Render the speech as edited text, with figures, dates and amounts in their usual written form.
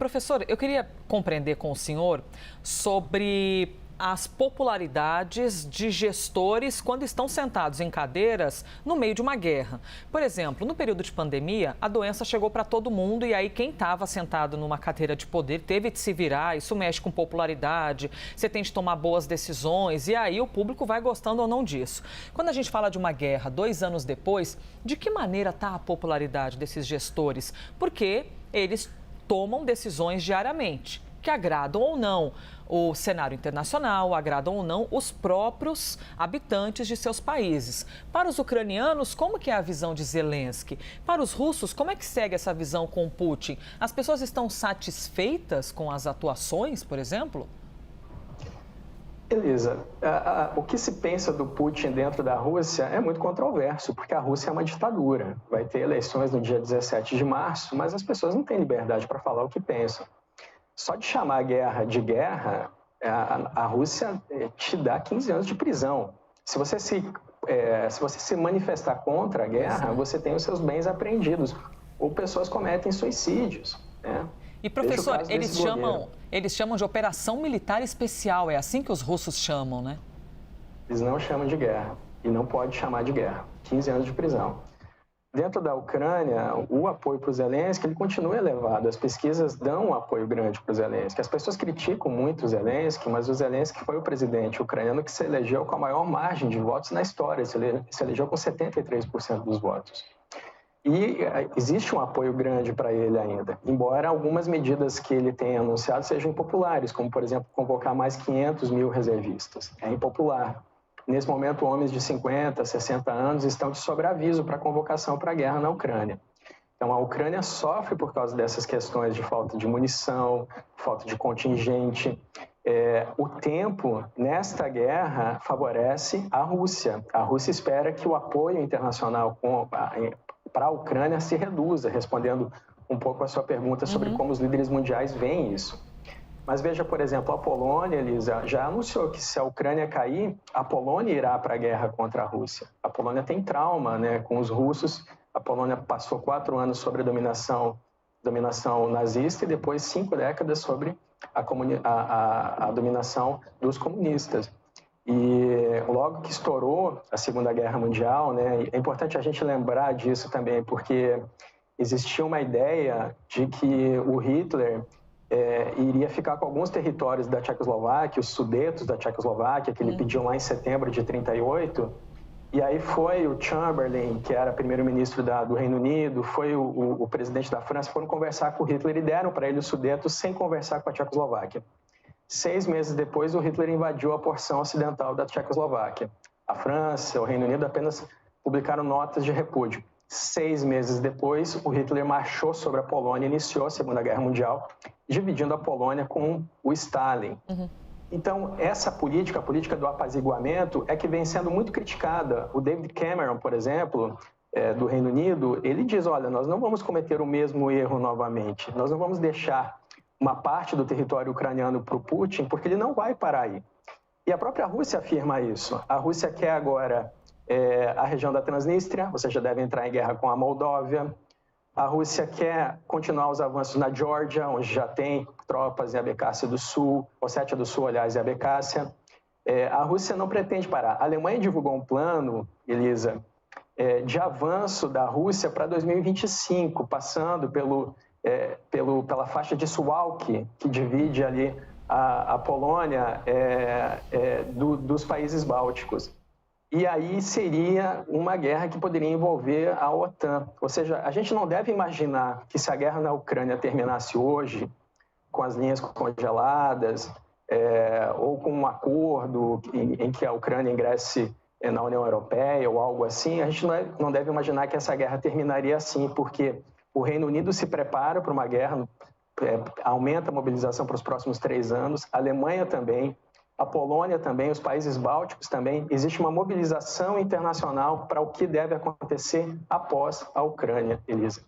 Professor, eu queria compreender com o senhor sobre as popularidades de gestores quando estão sentados em cadeiras no meio de uma guerra. Por exemplo, no período de pandemia, a doença chegou para todo mundo e aí quem estava sentado numa cadeira de poder teve de se virar. Isso mexe com popularidade, você tem de tomar boas decisões e aí o público vai gostando ou não disso. Quando a gente fala de uma guerra 2 anos depois, de que maneira está a popularidade desses gestores? Porque eles tomam decisões diariamente, que agradam ou não o cenário internacional, agradam ou não os próprios habitantes de seus países. Para os ucranianos, como que é a visão de Zelensky? Para os russos, como é que segue essa visão com Putin? As pessoas estão satisfeitas com as atuações, por exemplo? Elisa, o que se pensa do Putin dentro da Rússia é muito controverso, porque a Rússia é uma ditadura. Vai ter eleições no dia 17 de março, mas as pessoas não têm liberdade para falar o que pensam. Só de chamar a guerra de guerra, a Rússia te dá 15 anos de prisão. Se você se manifestar contra a guerra, você tem os seus bens apreendidos. Ou pessoas cometem suicídios, né? E, professor, eles chamam de operação militar especial, é assim que os russos chamam, né? Eles não chamam de guerra, e não pode chamar de guerra. 15 anos de prisão. Dentro da Ucrânia, o apoio para o Zelensky ele continua elevado. As pesquisas dão um apoio grande para o Zelensky. As pessoas criticam muito o Zelensky, mas o Zelensky foi o presidente ucraniano que se elegeu com a maior margem de votos na história. Se elegeu com 73% dos votos. E existe um apoio grande para ele ainda, embora algumas medidas que ele tenha anunciado sejam impopulares, como, por exemplo, convocar mais 500 mil reservistas. É impopular. Nesse momento, homens de 50, 60 anos estão de sobreaviso para a convocação para a guerra na Ucrânia. Então, a Ucrânia sofre por causa dessas questões de falta de munição, falta de contingente. O tempo nesta guerra favorece a Rússia. A Rússia espera que o apoio internacional para a Ucrânia se reduza, respondendo um pouco a sua pergunta sobre como os líderes mundiais veem isso. Mas veja, por exemplo, a Polônia, Elisa, já anunciou que se a Ucrânia cair, a Polônia irá para a guerra contra a Rússia. A Polônia tem trauma, né, com os russos. A Polônia passou 4 anos sobre a dominação nazista e depois 5 décadas sobre a dominação dos comunistas. E logo que estourou a Segunda Guerra Mundial, né, é importante a gente lembrar disso também, porque existia uma ideia de que o Hitler iria ficar com alguns territórios da Tchecoslováquia, os Sudetos da Tchecoslováquia, que ele pediu lá em setembro de 38, e aí foi o Chamberlain, que era primeiro-ministro do Reino Unido, foi o presidente da França, foram conversar com o Hitler e deram para ele os Sudetos sem conversar com a Tchecoslováquia. 6 meses depois, o Hitler invadiu a porção ocidental da Tchecoslováquia. A França, o Reino Unido apenas publicaram notas de repúdio. 6 meses depois, o Hitler marchou sobre a Polônia e iniciou a Segunda Guerra Mundial, dividindo a Polônia com o Stalin. Então, essa política, a política do apaziguamento, é que vem sendo muito criticada. O David Cameron, por exemplo, do Reino Unido, ele diz, olha, nós não vamos cometer o mesmo erro novamente, nós não vamos deixar uma parte do território ucraniano para o Putin, porque ele não vai parar aí. E a própria Rússia afirma isso. A Rússia quer agora a região da Transnistria, você já deve entrar em guerra com a Moldóvia. A Rússia quer continuar os avanços na Geórgia, onde já tem tropas em Abkhazia do Sul, Ossétia do Sul, aliás, e Abkhazia. A Rússia não pretende parar. A Alemanha divulgou um plano, Elisa, de avanço da Rússia para 2025, passando pela faixa de Suwałki, que divide ali a Polônia dos países bálticos. E aí seria uma guerra que poderia envolver a OTAN. Ou seja, a gente não deve imaginar que se a guerra na Ucrânia terminasse hoje, com as linhas congeladas, ou com um acordo em que a Ucrânia ingresse na União Europeia ou algo assim, a gente não deve imaginar que essa guerra terminaria assim, porque o Reino Unido se prepara para uma guerra, aumenta a mobilização para os próximos 3 anos, a Alemanha também, a Polônia também, os países bálticos também. Existe uma mobilização internacional para o que deve acontecer após a Ucrânia, Elisa.